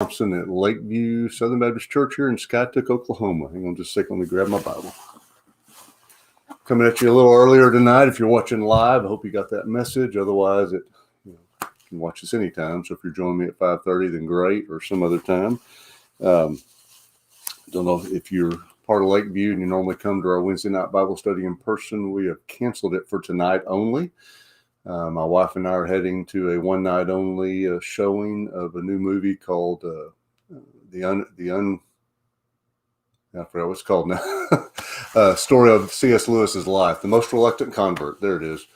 Thompson at Lakeview Southern Baptist Church here in Skytook, Oklahoma. Hang on just a second, let me grab my Bible. Coming at you a little earlier tonight. If you're watching live, I hope you got that message. Otherwise, you can watch this anytime. So if you're joining me at 5:30, then great, or some other time. Don't know if you're part of Lakeview and you normally come to our Wednesday night Bible study in person. We have canceled it for tonight only. My wife and I are heading to a one night only showing of a new movie called I forgot what it's called now. Story of C.S. Lewis's life, The Most Reluctant Convert. There it is.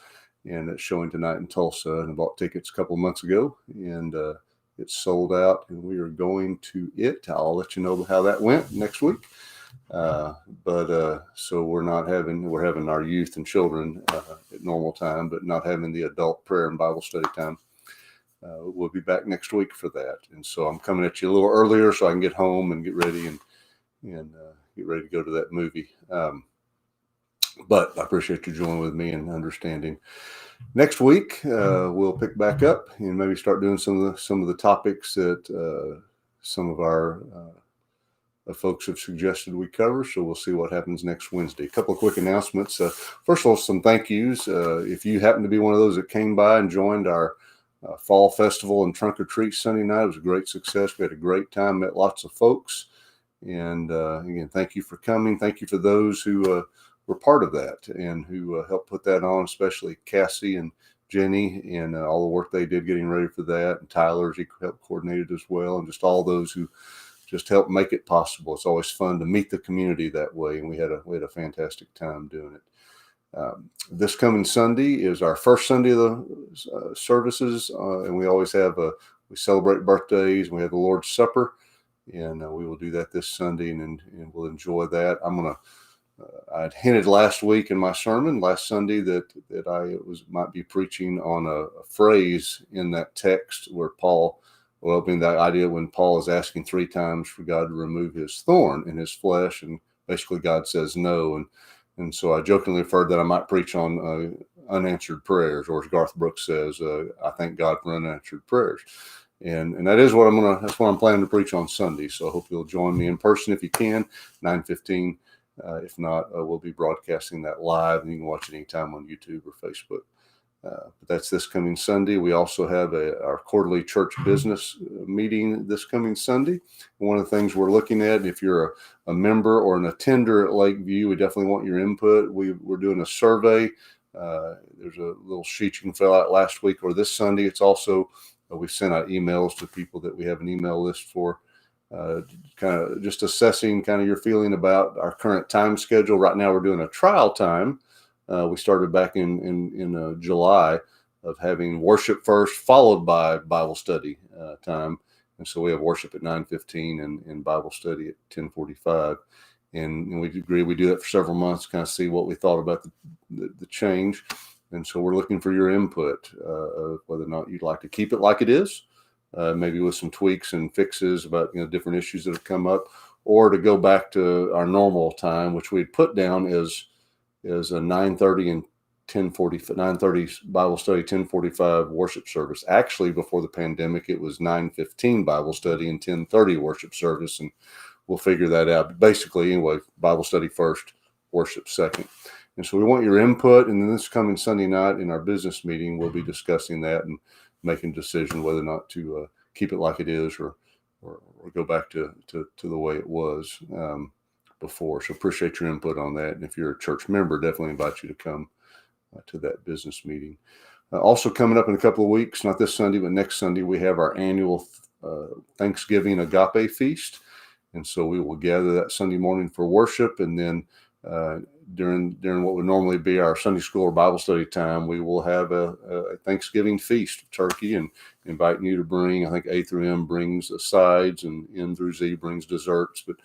And it's showing tonight in Tulsa. And I bought tickets a couple of months ago, and it's sold out, and we are going to it. I'll let you know how that went next week. So we're having our youth and children at normal time, but not having the adult prayer and Bible study time. We'll be back next week for that. And so I'm coming at you a little earlier so I can get home and get ready and get ready to go to that movie. But I appreciate you joining with me and understanding. Next week, we'll pick back up and maybe start doing some of the topics that some of our folks have suggested we cover. So we'll see what happens next Wednesday. A couple of quick announcements. First of all, some thank yous. If you happen to be one of those that came by and joined our fall festival and trunk or treat Sunday night, it was a great success. We had a great time, met lots of folks. And again, thank you for coming. Thank you for those who were part of that and who helped put that on, especially Cassie and Jenny and all the work they did getting ready for that. And Tyler, he helped coordinate it as well. And just all those who just helped make it possible. It's always fun to meet the community that way. And we had a fantastic time doing it. This coming Sunday is our first Sunday of the services. And we always have we celebrate birthdays. And we have the Lord's Supper. And we will do that this Sunday, and we'll enjoy that. I'd hinted last week in my sermon last Sunday that I might be preaching on a phrase in that text where the idea when Paul is asking 3 times for God to remove his thorn in his flesh, and basically God says no. And so I jokingly referred that I might preach on unanswered prayers, or as Garth Brooks says, I thank God for unanswered prayers. And that is that's what I'm planning to preach on Sunday. So I hope you'll join me in person if you can, 9:15. If not, we'll be broadcasting that live, and you can watch it anytime on YouTube or Facebook. But that's this coming Sunday. We also have our quarterly church business meeting this coming Sunday. One of the things we're looking at, if you're a member or an attender at Lakeview, we definitely want your input. We're doing a survey. There's a little sheet you can fill out last week or this Sunday. It's also we sent out emails to people that we have an email list for, kind of just assessing kind of your feeling about our current time schedule. Right now, we're doing a trial time. We started back in July of having worship first, followed by Bible study time. And so we have worship at 9:15 and Bible study at 10:45. And we agree we do that for several months, kind of see what we thought about the change. And so we're looking for your input of whether or not you'd like to keep it like it is, maybe with some tweaks and fixes about different issues that have come up, or to go back to our normal time, which we'd put down as a 9:30 and 10:40, 9:30 Bible study, 10:45 worship service. Actually, before the pandemic, it was 9:15 Bible study and 10:30 worship service, and we'll figure that out. But basically, anyway, Bible study first, worship second. And so we want your input. And then this coming Sunday night in our business meeting, we'll be discussing that and making a decision whether or not to keep it like it is or go back to the way it was before. So appreciate your input on that. And if you're a church member, definitely invite you to come to that business meeting. Also coming up in a couple of weeks, not this Sunday, but next Sunday, we have our annual Thanksgiving Agape Feast. And so we will gather that Sunday morning for worship. And then during what would normally be our Sunday school or Bible study time, we will have a Thanksgiving feast, turkey, and inviting you to bring. I think A through M brings the sides, and N through Z brings desserts. But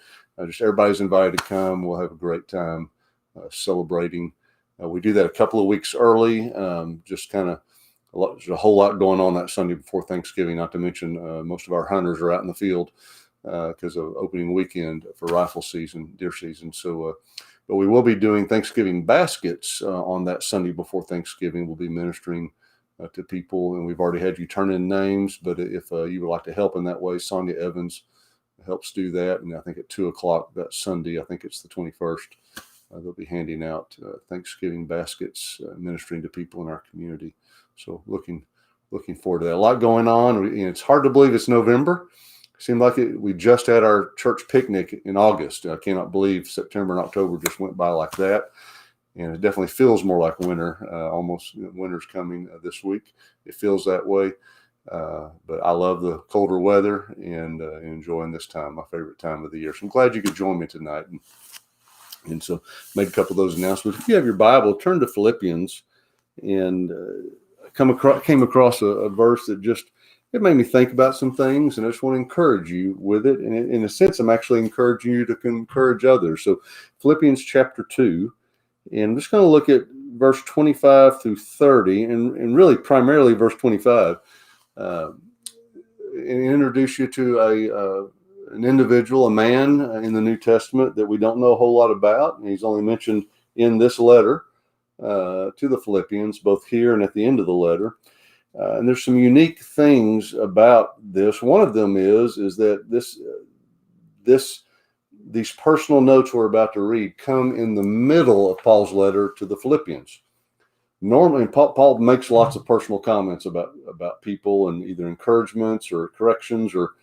just everybody's invited to come. We'll have a great time celebrating. We do that a couple of weeks early. Just kind of there's a whole lot going on that Sunday before Thanksgiving. Not to mention most of our hunters are out in the field because of opening weekend for rifle season, deer season. So. But we will be doing Thanksgiving baskets on that Sunday before Thanksgiving. We'll be ministering to people. And we've already had you turn in names, but if you would like to help in that way, Sonia Evans helps do that. And I think at 2:00 that Sunday, I think it's the 21st, they'll be handing out Thanksgiving baskets, ministering to people in our community. So looking forward to that. A lot going on. It's hard to believe it's November. It seemed like we just had our church picnic in August. I cannot believe September and October just went by like that. And it definitely feels more like winter. Almost winter's coming this week. It feels that way. But I love the colder weather and enjoying this time, my favorite time of the year. So I'm glad you could join me tonight. And so made a couple of those announcements. If you have your Bible, turn to Philippians, and came across a verse that it made me think about some things, and I just want to encourage you with it. And in a sense, I'm actually encouraging you to encourage others. So Philippians chapter 2, and I'm just going to look at verse 25 through 30, and really primarily verse 25, and introduce you to an individual, a man in the New Testament that we don't know a whole lot about. And he's only mentioned in this letter to the Philippians, both here and at the end of the letter. And there's some unique things about this. One of them is that these personal notes we're about to read come in the middle of Paul's letter to the Philippians. Normally, Paul makes lots of personal comments about people, and either encouragements or corrections or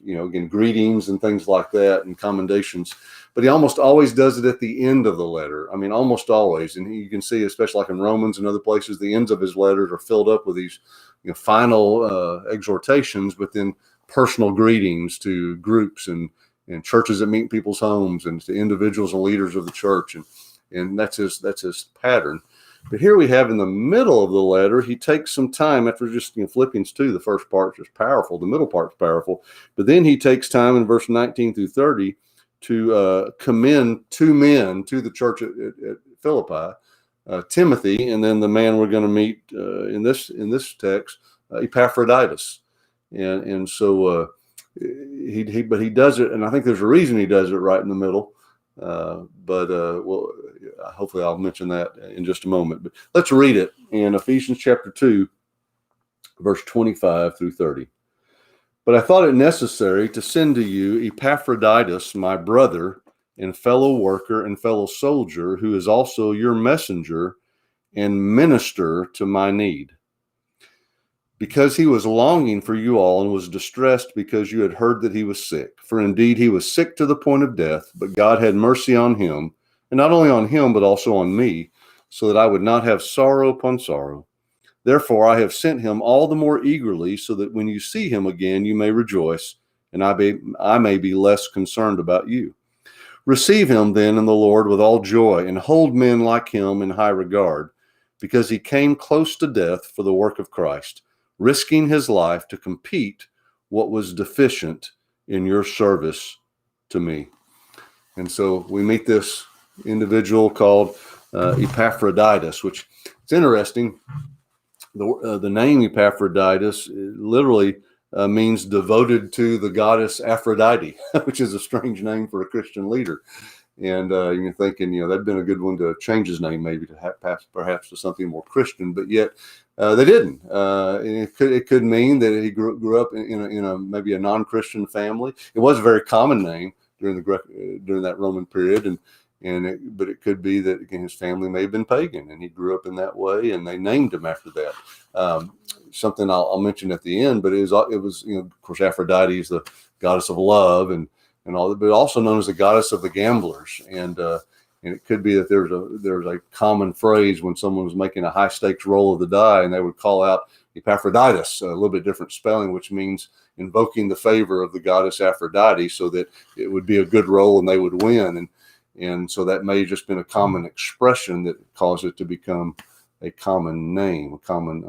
again, greetings and things like that, and commendations. But he almost always does it at the end of the letter. I mean, almost always. And you can see, especially like in Romans and other places, the ends of his letters are filled up with these final exhortations, but then personal greetings to groups and churches that meet in people's homes, and to individuals and leaders of the church. And that's his pattern. But here we have in the middle of the letter, he takes some time after just Philippians 2, the first part's just powerful, the middle part's powerful. But then he takes time in verse 19 through 30 to commend two men to the church at Philippi, Timothy, and then the man we're going to meet in this text, Epaphroditus. And so he does it, and I think there's a reason he does it right in the middle. Hopefully I'll mention that in just a moment. But let's read it in Ephesians chapter 2, verse 25 through 30. But I thought it necessary to send to you Epaphroditus, my brother and fellow worker and fellow soldier, who is also your messenger and minister to my need, because he was longing for you all and was distressed because you had heard that he was sick. For indeed he was sick to the point of death, but God had mercy on him, and not only on him, but also on me, so that I would not have sorrow upon sorrow. Therefore I have sent him all the more eagerly, so that when you see him again, you may rejoice, and I may be less concerned about you. Receive him then in the Lord with all joy, and hold men like him in high regard, because he came close to death for the work of Christ, risking his life to complete what was deficient in your service to me. And so we meet this individual called Epaphroditus, which it's interesting. The name Epaphroditus literally means devoted to the goddess Aphrodite, which is a strange name for a Christian leader. And you're thinking, that'd been a good one to change his name, maybe to perhaps to something more Christian, but yet they didn't. And it could mean that he grew up in a maybe a non-Christian family. It was a very common name during that Roman period, but it could be that again his family may have been pagan, and he grew up in that way, and they named him after that. Something I'll mention at the end, but it was of course Aphrodite is the goddess of love and all that, but also known as the goddess of the gamblers. And it could be that there's a common phrase when someone was making a high stakes roll of the die, and they would call out Epaphroditus, a little bit different spelling, which means invoking the favor of the goddess Aphrodite, so that it would be a good roll and they would win. And so that may have just been a common expression that caused it to become a common name, a common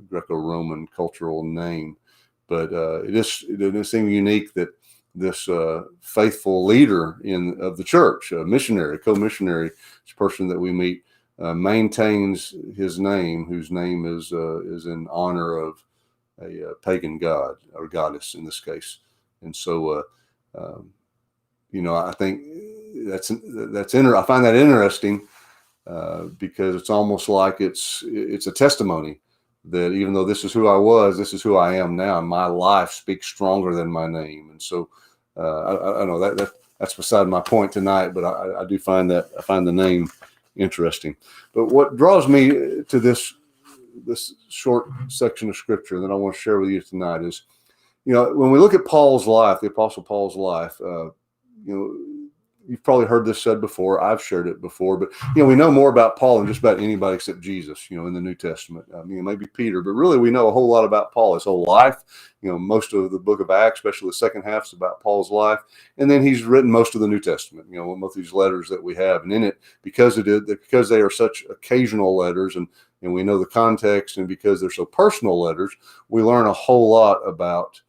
Greco-Roman cultural name. But it does seem unique that this faithful leader of the church, a missionary, co-missionary, this person that we meet, maintains his name, whose name is in honor of a pagan god or goddess in this case. And so, I think that's I find that interesting because it's almost like it's a testimony that even though this is who I was, this is who I am now. And my life speaks stronger than my name. And so I know that's beside my point tonight, but I do find the name interesting. But what draws me to this short section of scripture that I want to share with you tonight is, when we look at Paul's life, the Apostle Paul's life, you've probably heard this said before. I've shared it before, but we know more about Paul than just about anybody except Jesus. In the New Testament, maybe Peter, but really we know a whole lot about Paul, his whole life. Most of the book of Acts, especially the second half, is about Paul's life, and then he's written most of the New Testament. Most of these letters that we have, and in it, because they are such occasional letters, and we know the context, and because they're so personal letters, we learn a whole lot about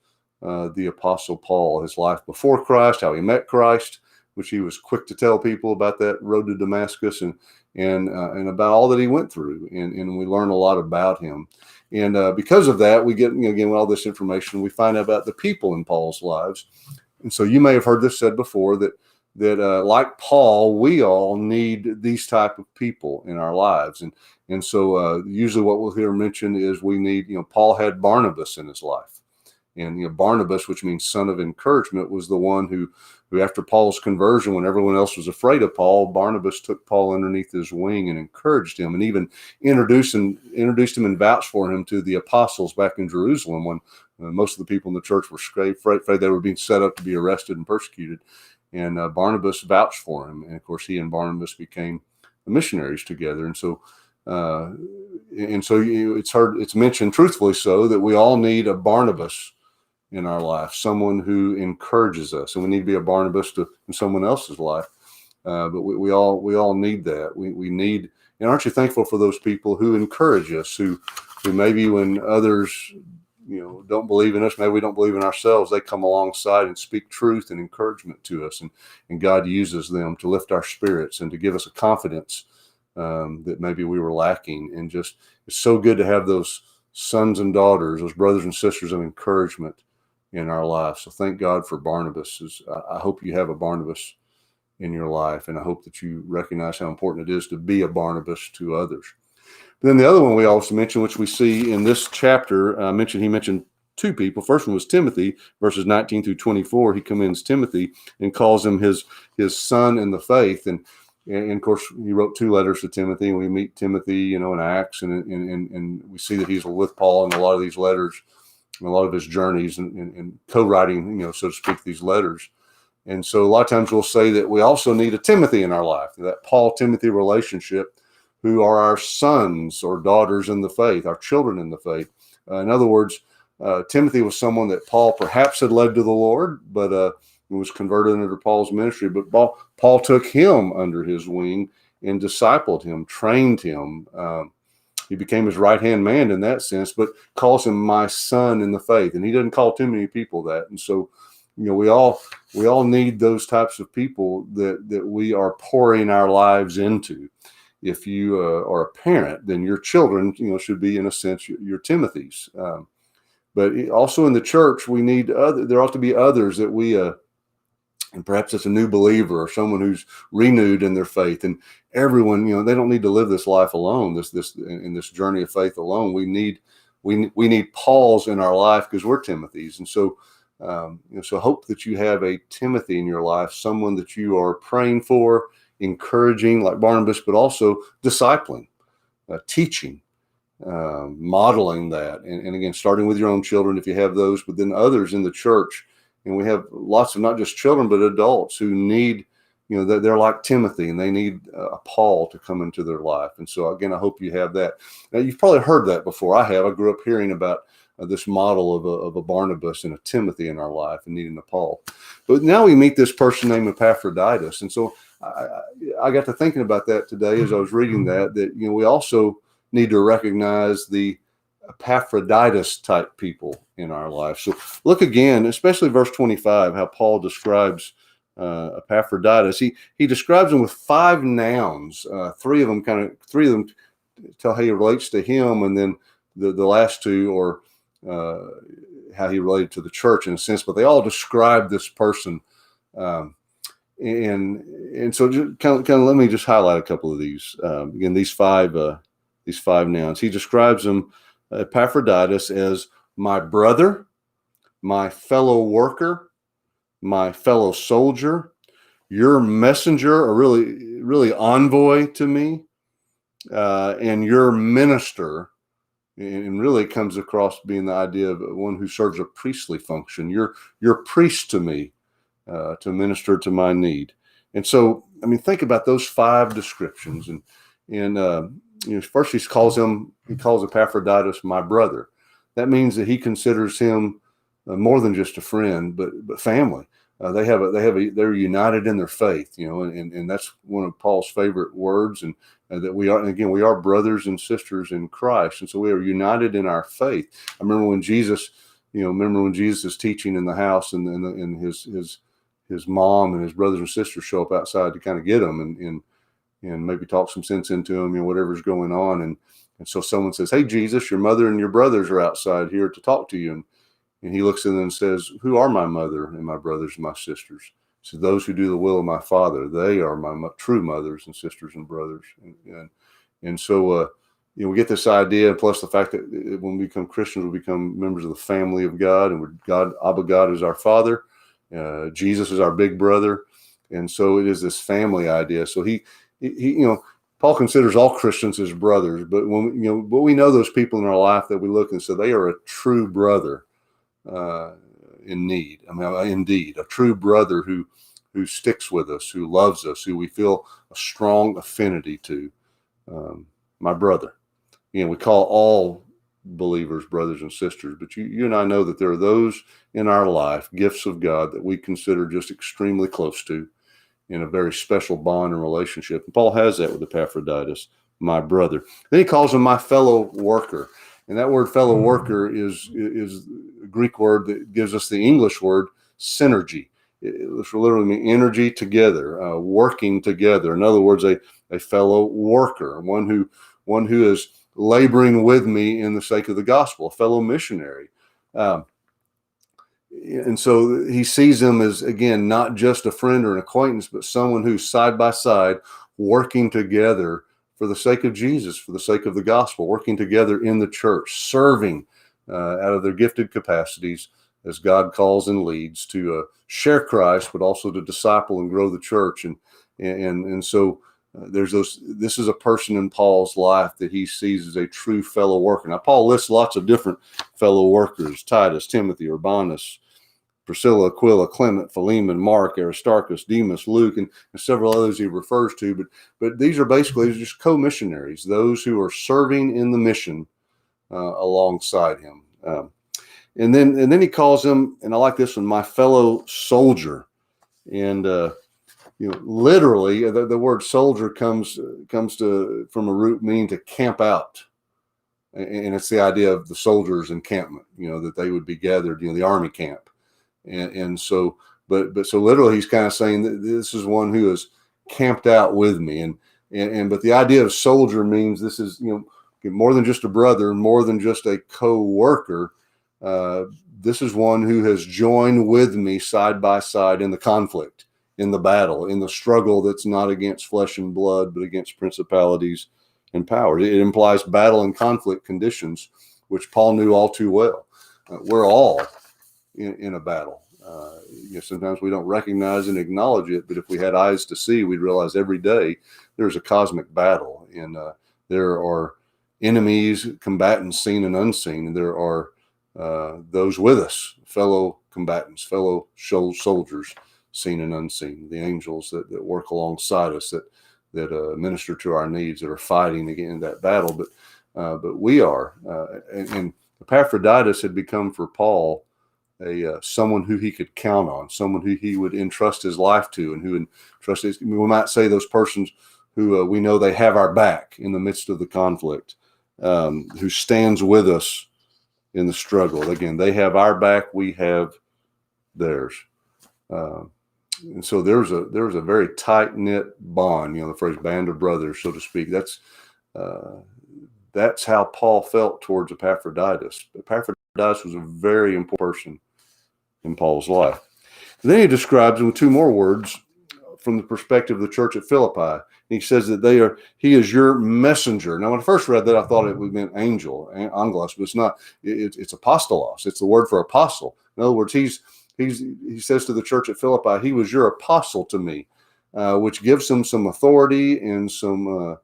the Apostle Paul, his life before Christ, how he met Christ, which he was quick to tell people about that road to Damascus, and about all that he went through, and we learn a lot about him. And because of that, we get, again, all this information, we find out about the people in Paul's lives. And so you may have heard this said before that like Paul, we all need these type of people in our lives. And so usually what we'll hear mentioned is we need, Paul had Barnabas in his life. And Barnabas, which means son of encouragement, was the one who after Paul's conversion, when everyone else was afraid of Paul, Barnabas took Paul underneath his wing and encouraged him, and even introduced him and vouched for him to the apostles back in Jerusalem when most of the people in the church were afraid they were being set up to be arrested and persecuted. And Barnabas vouched for him, and of course he and Barnabas became missionaries together. And so it's mentioned truthfully so that we all need a Barnabas in our life, someone who encourages us, and we need to be a Barnabas in someone else's life. But we all need that. We need, and aren't you thankful for those people who encourage us, who maybe when others don't believe in us, maybe we don't believe in ourselves, they come alongside and speak truth and encouragement to us, and God uses them to lift our spirits and to give us a confidence that maybe we were lacking. And just, it's so good to have those sons and daughters, those brothers and sisters of encouragement in our life. So thank God for Barnabas. I hope you have a Barnabas in your life, and I hope that you recognize how important it is to be a Barnabas to others. But then the other one we also mentioned, which we see in this chapter, he mentioned two people. First one was Timothy, verses 19 through 24. He commends Timothy and calls him his son in the faith. And of course, he wrote two letters to Timothy, and we meet Timothy, in Acts, and we see that he's with Paul in a lot of these letters, and a lot of his journeys, and co-writing, so to speak, these letters. And so a lot of times we'll say that we also need a Timothy in our life, that Paul-Timothy relationship, who are our sons or daughters in the faith, our children in the faith. In other words, Timothy was someone that Paul perhaps had led to the Lord, but was converted under Paul's ministry. But Paul took him under his wing and discipled him, trained him. He became his right-hand man in that sense, but calls him my son in the faith. And he doesn't call too many people that. And so, we all need those types of people that we are pouring our lives into. If you are a parent, then your children, should be, in a sense, your Timothys. But also in the church, we need there ought to be others that we, and perhaps it's a new believer or someone who's renewed in their faith. And everyone, they don't need to live this life alone, in this journey of faith alone. We need Pauls in our life because we're Timothys. And so, so hope that you have a Timothy in your life, someone that you are praying for, encouraging like Barnabas, but also discipling, teaching, modeling that. And again, starting with your own children, if you have those, but then others in the church. And we have lots of not just children, but adults who need, they're like Timothy, and they need a Paul to come into their life. And so, again, I hope you have that. Now, you've probably heard that before. I have. I grew up hearing about this model of a Barnabas and a Timothy in our life and needing a Paul. But now we meet this person named Epaphroditus. And so I got to thinking about that today as I was reading that we also need to recognize the Epaphroditus type people in our life. So look again, especially verse 25, how Paul describes Epaphroditus. He describes him with 5 nouns. Three of them tell how he relates to him, and then the last 2 are how he related to the church in a sense. But they all describe this person, and so just kind of let me just highlight a couple of these. Again, these five nouns. He describes them Epaphroditus as my brother, my fellow worker, my fellow soldier, your messenger, or really envoy to me, and your minister. And really comes across being the idea of one who serves a priestly function. You're priest to me, to minister to my need. And so, I mean, think about those 5 descriptions. And first he calls Epaphroditus my brother. That means that he considers him more than just a friend, but family. They're united in their faith, and that's one of Paul's favorite words. And that we are brothers and sisters in Christ, and so we are united in our faith. I remember when Jesus is teaching in the house, and his mom and his brothers and sisters show up outside to kind of get him and maybe talk some sense into him, whatever's going on. And so someone says, "Hey, Jesus, your mother and your brothers are outside here to talk to you." And he looks at them and says, "Who are my mother and my brothers and my sisters?" So those who do the will of my Father, they are my true mothers and sisters and brothers. And so, we get this idea, plus the fact that when we become Christians, we become members of the family of God, and Abba God is our Father. Jesus is our big brother. And so it is this family idea. So he Paul considers all Christians as brothers, but but we know those people in our life that we look and say they are a true brother in need. I mean, indeed, a true brother who sticks with us, who loves us, who we feel a strong affinity to. My brother. We call all believers brothers and sisters, but you and I know that there are those in our life, gifts of God, that we consider just extremely close to, in a very special bond and relationship. And Paul has that with Epaphroditus, my brother. Then he calls him my fellow worker. And that word fellow worker is a Greek word that gives us the English word synergy. It literally means energy together, working together. In other words, a fellow worker, one who is laboring with me in the sake of the gospel, a fellow missionary. And so he sees him as, again, not just a friend or an acquaintance, but someone who's side by side working together for the sake of Jesus, for the sake of the gospel, working together in the church, serving out of their gifted capacities as God calls and leads to share Christ, but also to disciple and grow the church. And so this is a person in Paul's life that he sees as a true fellow worker. Now, Paul lists lots of different fellow workers: Titus, Timothy, Urbanus, Priscilla, Aquila, Clement, Philemon, Mark, Aristarchus, Demas, Luke, and several others he refers to. But these are basically just co-missionaries, those who are serving in the mission alongside him. And then he calls him, and I like this one, my fellow soldier. And literally, the word soldier comes from a root meaning to camp out, and it's the idea of the soldiers' encampment. That they would be gathered, the army camp. And so, but so literally, he's kind of saying that this is one who is camped out with me, but the idea of soldier means this is more than just a brother, more than just a co-worker. This is one who has joined with me side by side in the conflict, in the battle, in the struggle that's not against flesh and blood, but against principalities and powers. It implies battle and conflict conditions, which Paul knew all too well. We're all in a battle. Sometimes we don't recognize and acknowledge it, but if we had eyes to see, we'd realize every day there's a cosmic battle, and there are enemies, combatants seen and unseen, and there are those with us, fellow combatants, fellow soldiers, seen and unseen, the angels that work alongside us, that minister to our needs, that are fighting in that battle. But we are, and Epaphroditus had become for Paul someone who he could count on, someone who he would entrust his life to, and who entrust we might say those persons who we know they have our back in the midst of the conflict, who stands with us in the struggle. Again, they have our back, we have theirs. And so there's a very tight-knit bond, the phrase band of brothers, so to speak. That's how Paul felt towards Epaphroditus. Epaphroditus was a very important person in Paul's life. And then he describes him with 2 more words from the perspective of the church at Philippi. he says that he is your messenger. Now, when I first read that, I thought it meant angel, angelos, but it's not. It's apostolos. It's the word for apostle. In other words, he says to the church at Philippi, he was your apostle to me, which gives him some authority and some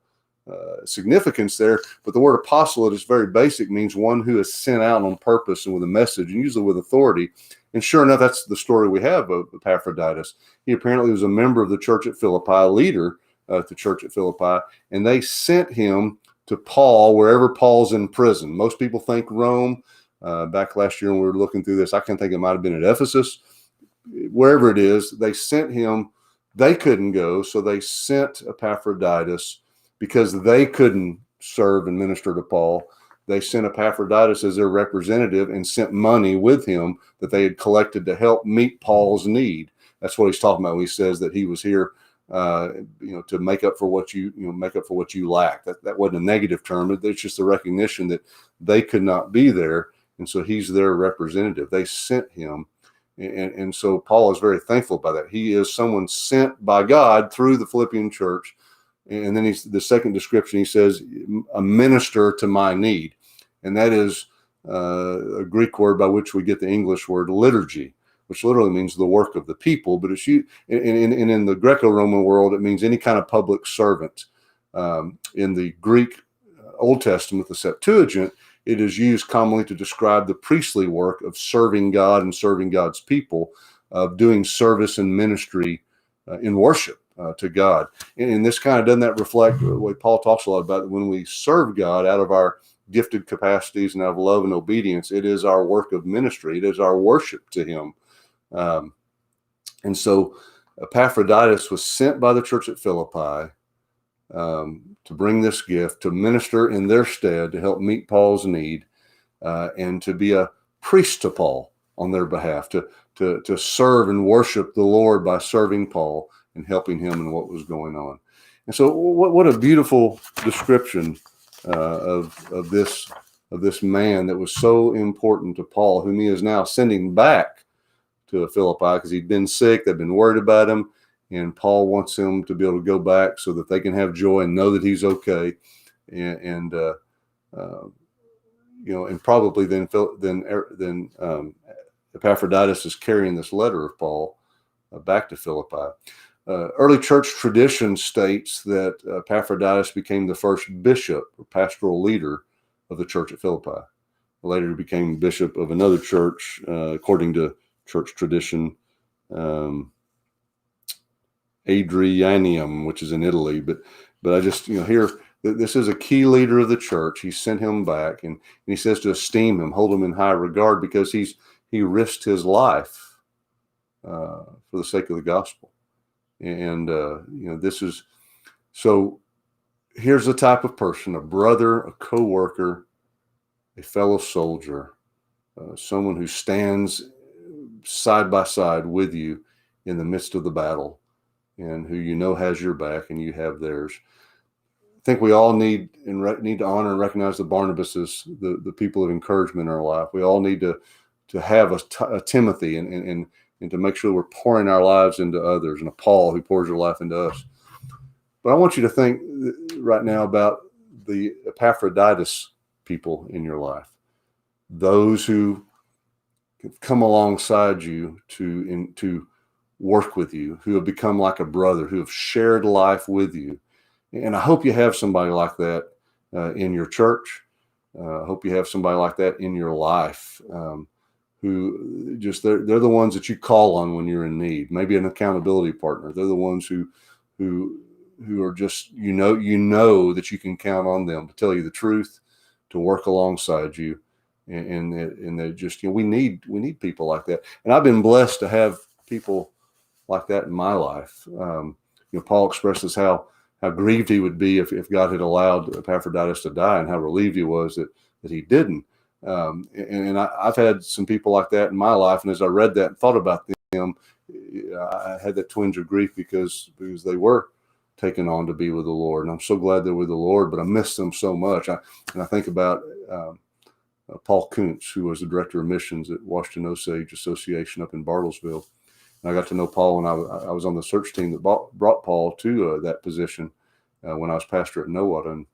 significance there. But the word apostle, at its very basic, means one who is sent out on purpose and with a message, and usually with authority. And sure enough, that's the story we have of Epaphroditus. He apparently was a member of the church at Philippi, a leader at the church at Philippi, and they sent him to Paul wherever Paul's in prison. Most people think Rome. Back last year when we were looking through this, I can think it might have been at Ephesus. Wherever it is, they sent him. They couldn't go, so they sent Epaphroditus because they couldn't serve and minister to Paul. They sent Epaphroditus as their representative and sent money with him that they had collected to help meet Paul's need. That's what he's talking about when he says that he was here, to make up for what you lack. That wasn't a negative term. It's just the recognition that they could not be there, and so he's their representative. They sent him, and so Paul is very thankful by that. He is someone sent by God through the Philippian church. And then the second description, he says, a minister to my need. And that is a Greek word by which we get the English word liturgy, which literally means the work of the people. But it's in the Greco-Roman world, it means any kind of public servant. In the Greek Old Testament, the Septuagint, it is used commonly to describe the priestly work of serving God and serving God's people, of doing service and ministry in worship to God. And this kind of doesn't that reflect the way Paul talks a lot about when we serve God out of our gifted capacities and out of love and obedience. It is our work of ministry. It is our worship to him. And so Epaphroditus was sent by the church at Philippi to bring this gift, to minister in their stead, to help meet Paul's need, and to be a priest to Paul on their behalf, to serve and worship the Lord by serving Paul and helping him in what was going on. And so what a beautiful description of this man that was so important to Paul, whom he is now sending back to Philippi because he'd been sick. They've been worried about him, and Paul wants him to be able to go back so that they can have joy and know that he's okay. And probably then Epaphroditus is carrying this letter of Paul back to Philippi. Early church tradition states that Epaphroditus became the first bishop or pastoral leader of the church at Philippi. Later, he became bishop of another church, according to church tradition, Adrianium, which is in Italy. But I just, here, this is a key leader of the church. He sent him back, and he says to esteem him, hold him in high regard, because he risked his life for the sake of the gospel. And, this is, so here's the type of person, a brother, a co-worker, a fellow soldier, someone who stands side by side with you in the midst of the battle, and who has your back and you have theirs. I think we all need to honor and recognize the Barnabases, the people of encouragement in our life. We all need to have a Timothy and to make sure we're pouring our lives into others, and a Paul who pours your life into us. But I want you to think right now about the Epaphroditus people in your life, those who have come alongside you to work with you, who have become like a brother, who have shared life with you. And I hope you have somebody like that in your church. I hope you have somebody like that in your life, who just they're the ones that you call on when you're in need. Maybe an accountability partner. They're the ones who are just you know that you can count on them to tell you the truth, to work alongside you, and they just we need people like that. And I've been blessed to have people like that in my life. Paul expresses how grieved he would be if God had allowed Epaphroditus to die, and how relieved he was that he didn't. And I've had some people like that in my life, and as I read that and thought about them, I had that twinge of grief because they were taken on to be with the Lord, and I'm so glad they're with the Lord, but I miss them so much. I think about Paul Kuntz, who was the director of missions at Washington Osage Association up in Bartlesville. And I got to know Paul, and I was on the search team that brought Paul to that position. when I was pastor at Nowata,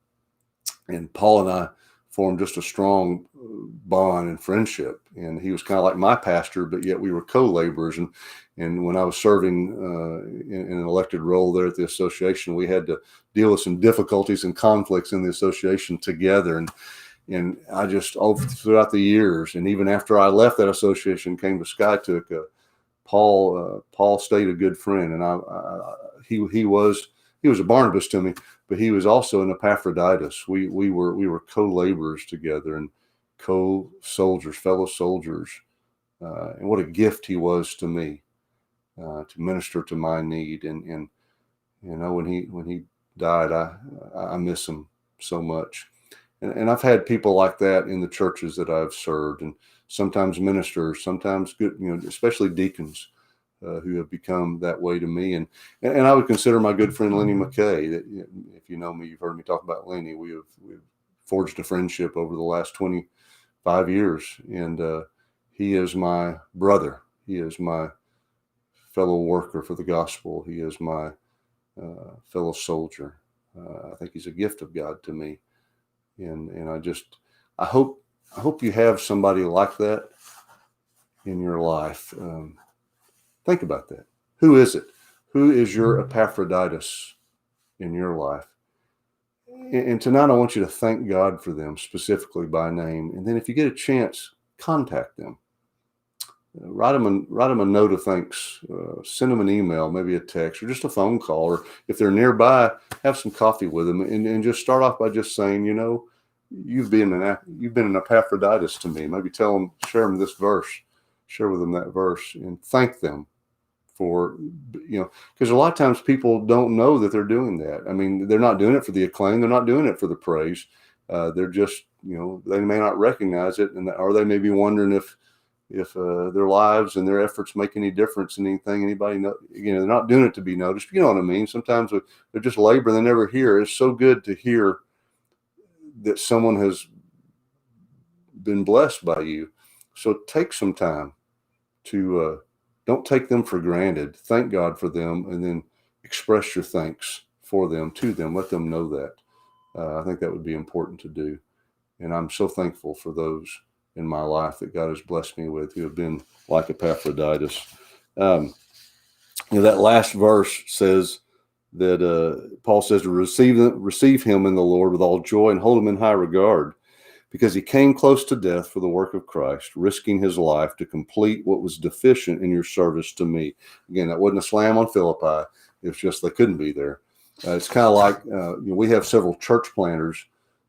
and Paul and I formed just a strong bond and friendship. And he was kind of like my pastor, but yet we were co-laborers. And when I was serving in an elected role there at the association, we had to deal with some difficulties and conflicts in the association together. And I just, throughout the years, and even after I left that association, came to SkyTook, Paul stayed a good friend. And he was a Barnabas to me, but he was also an Epaphroditus. We were co-laborers together and co-soldiers, fellow soldiers. And what a gift he was to me, to minister to my need. And when he died, I miss him so much. And I've had people like that in the churches that I've served, and sometimes ministers, sometimes good, especially deacons, who have become that way to me. And I would consider my good friend Lenny McKay, that, if you know me, you've heard me talk about Lenny. We've forged a friendship over the last 25 years. And he is my brother. He is my fellow worker for the gospel. He is my fellow soldier. I think he's a gift of God to me. And I hope you have somebody like that in your life. Think about that. Who is it? Who is your Epaphroditus in your life? And tonight I want you to thank God for them specifically by name. And then if you get a chance, contact them. Write them a note of thanks. Send them an email, maybe a text, or just a phone call. Or if they're nearby, have some coffee with them, and just start off by just saying, you've been an Epaphroditus to me. Maybe share them this verse, share with them that verse, and thank them for, because a lot of times people don't know that they're doing that. I mean, they're not doing it for the acclaim. They're not doing it for the praise. They're just, they may not recognize it, or they may be wondering if their lives and their efforts make any difference in anything. Anybody know? They're not doing it to be noticed. You know what I mean? Sometimes they're just laboring. They never hear. It's so good to hear that someone has been blessed by you. So take some time to don't take them for granted. Thank God for them, and then express your thanks for them to them. Let them know that. I think that would be important to do. And I'm so thankful for those in my life that God has blessed me with, who have been like Epaphroditus. That last verse says that Paul says to receive him in the Lord with all joy and hold him in high regard, because he came close to death for the work of Christ, risking his life to complete what was deficient in your service to me. Again, that wasn't a slam on Philippi. It's just they couldn't be there. It's kind of like we have several church planters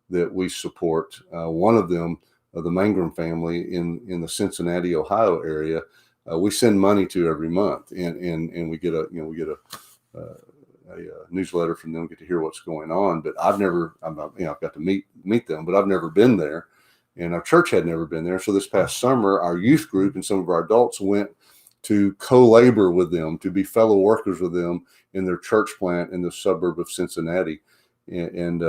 that we support. One of them, the Mangrum family in the Cincinnati, Ohio area, we send money to every month, and we get a newsletter from them, get to hear what's going on. But I've got to meet them, but I've never been there, and our church had never been there. So this past summer, our youth group and some of our adults went to co-labor with them, to be fellow workers with them in their church plant in the suburb of Cincinnati, and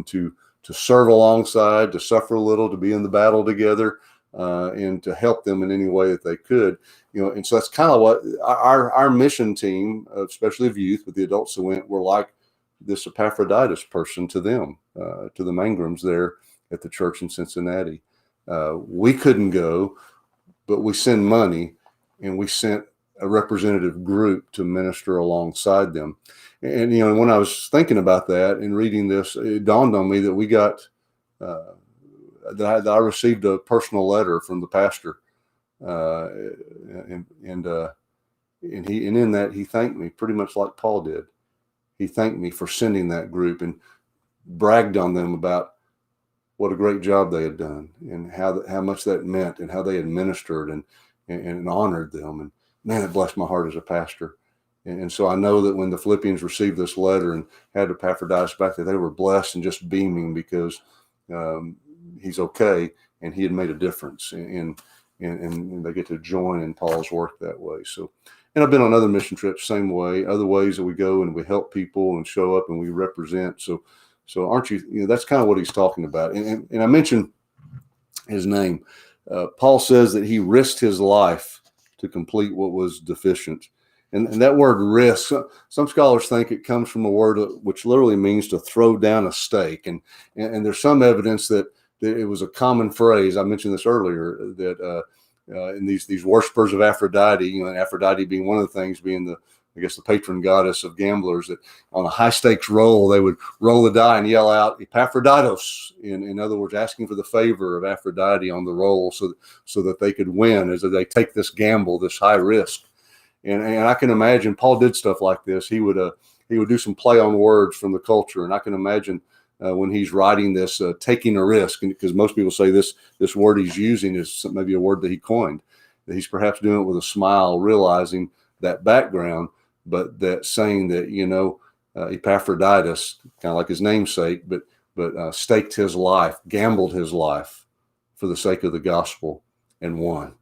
to serve alongside, to suffer a little, to be in the battle together, and to help them in any way that they could. And so that's kind of what our mission team, especially of youth, but the adults who went, were like this Epaphroditus person to them, to the Mangrams there at the church in Cincinnati. We couldn't go, but we send money, and we sent a representative group to minister alongside them. And, when I was thinking about that and reading this, it dawned on me that we got, that I received a personal letter from the pastor. And in that, he thanked me pretty much like Paul did. He thanked me for sending that group and bragged on them about what a great job they had done, and how much that meant, and how they had ministered and honored them. And man, it blessed my heart as a pastor. And so I know that when the Philippians received this letter and had Epaphroditus back there, they were blessed and just beaming, because he's okay, and he had made a difference, and they get to join in Paul's work that way. So, and I've been on other mission trips, same way, other ways that we go and we help people and show up and we represent. So aren't you, that's kind of what he's talking about. And I mentioned his name. Paul says that he risked his life to complete what was deficient. And that word risk, some scholars think it comes from a word which literally means to throw down a stake. And there's some evidence that it was a common phrase. I mentioned this earlier, that in these worshippers of Aphrodite, and Aphrodite being one of the things, being the patron goddess of gamblers, that on a high stakes roll, they would roll the die and yell out Epaphroditus, in other words, asking for the favor of Aphrodite on the roll, so that they could win as they take this gamble, this high risk. And I can imagine Paul did stuff like this. He would do some play on words from the culture, and I can imagine when he's writing this, taking a risk, because most people say this word he's using is maybe a word that he coined, that he's perhaps doing it with a smile, realizing that background, but that saying that, Epaphroditus, kind of like his namesake, but staked his life, gambled his life for the sake of the gospel, and won,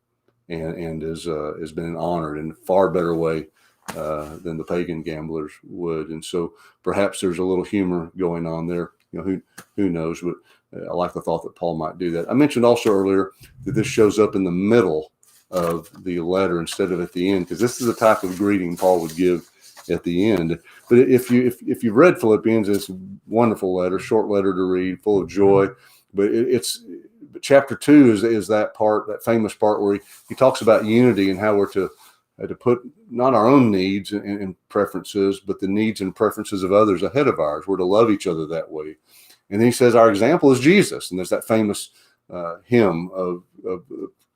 and has been honored in a far better way than the pagan gamblers would. And so perhaps there's a little humor going on there. Who knows? But I like the thought that Paul might do that. I mentioned also earlier that this shows up in the middle of the letter instead of at the end, because this is the type of greeting Paul would give at the end. But if you've read Philippians, it's a wonderful letter, short letter to read, full of joy. But but chapter 2 is that part, that famous part where he talks about unity and how we're to put not our own needs and preferences, but the needs and preferences of others ahead of ours. We're to love each other that way. And then he says our example is Jesus. And there's that famous hymn of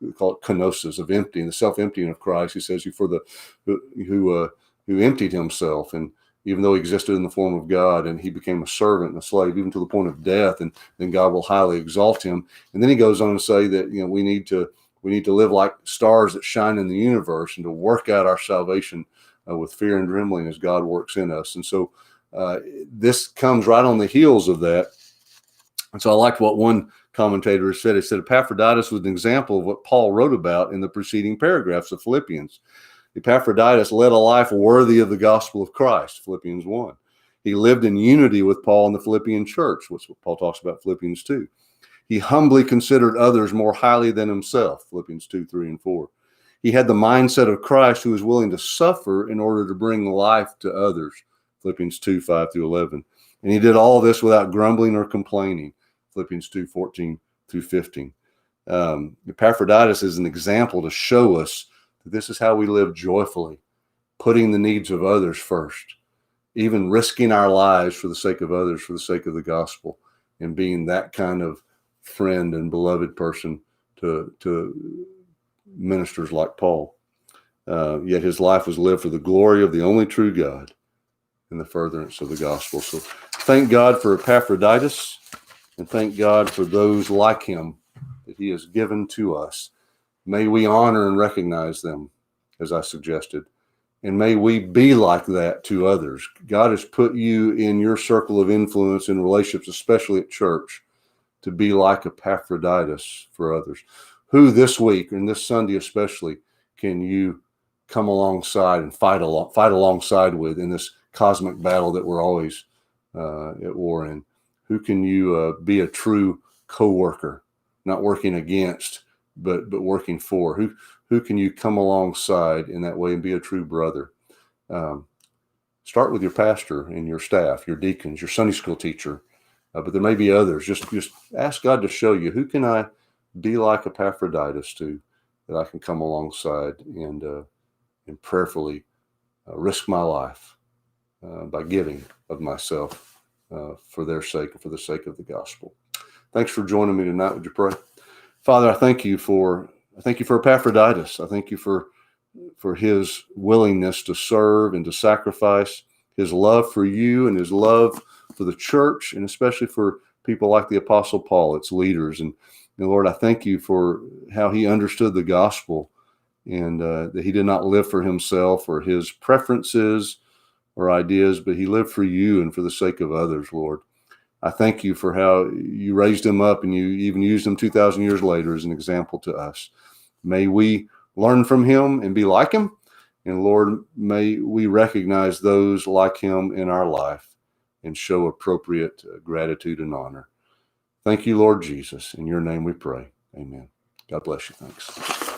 we call it kenosis, of emptying, the self-emptying of Christ. He says, who emptied himself, and even though he existed in the form of God, and he became a servant and a slave, even to the point of death, and then God will highly exalt him. And then he goes on to say that we need to live like stars that shine in the universe, and to work out our salvation with fear and trembling as God works in us. And so this comes right on the heels of that. And so I liked what one commentator said. He said Epaphroditus was an example of what Paul wrote about in the preceding paragraphs of Philippians. Epaphroditus led a life worthy of the gospel of Christ, Philippians 1. He lived in unity with Paul in the Philippian church, which Paul talks about Philippians 2. He humbly considered others more highly than himself, Philippians 2, 3, and 4. He had the mindset of Christ, who was willing to suffer in order to bring life to others, Philippians 2, 5 through 11. And he did all this without grumbling or complaining, Philippians 2, 14 through 15. Epaphroditus is an example to show us that this is how we live joyfully, putting the needs of others first, even risking our lives for the sake of others, for the sake of the gospel, and being that kind of friend and beloved person to ministers like Paul. Yet his life was lived for the glory of the only true God and the furtherance of the gospel. So thank God for Epaphroditus, and thank God for those like him that he has given to us. May we honor and recognize them, as I suggested, and may we be like that to others. God has put you in your circle of influence in relationships, especially at church, to be like Epaphroditus for others. Who this week, and this Sunday especially, can you come alongside and fight alongside with in this cosmic battle that we're always at war in? Who can you be a true co-worker, not working against, but working for? Who can you come alongside in that way and be a true brother? Start with your pastor and your staff, your deacons, your Sunday school teacher, but there may be others. Just ask God to show you, who can I be like Epaphroditus to, that I can come alongside and prayerfully risk my life by giving of myself for their sake and for the sake of the gospel. Thanks for joining me tonight. Would you pray? Father, I thank you for Epaphroditus. I thank you for his willingness to serve and to sacrifice, his love for you and his love for the church, and especially for people like the Apostle Paul, its leaders. And Lord, I thank you for how he understood the gospel, and that he did not live for himself or his preferences or ideas, but he lived for you and for the sake of others, Lord. I thank you for how you raised him up, and you even used him 2,000 years later as an example to us. May we learn from him and be like him. And Lord, may we recognize those like him in our life and show appropriate gratitude and honor. Thank you, Lord Jesus. In your name we pray. Amen. God bless you. Thanks.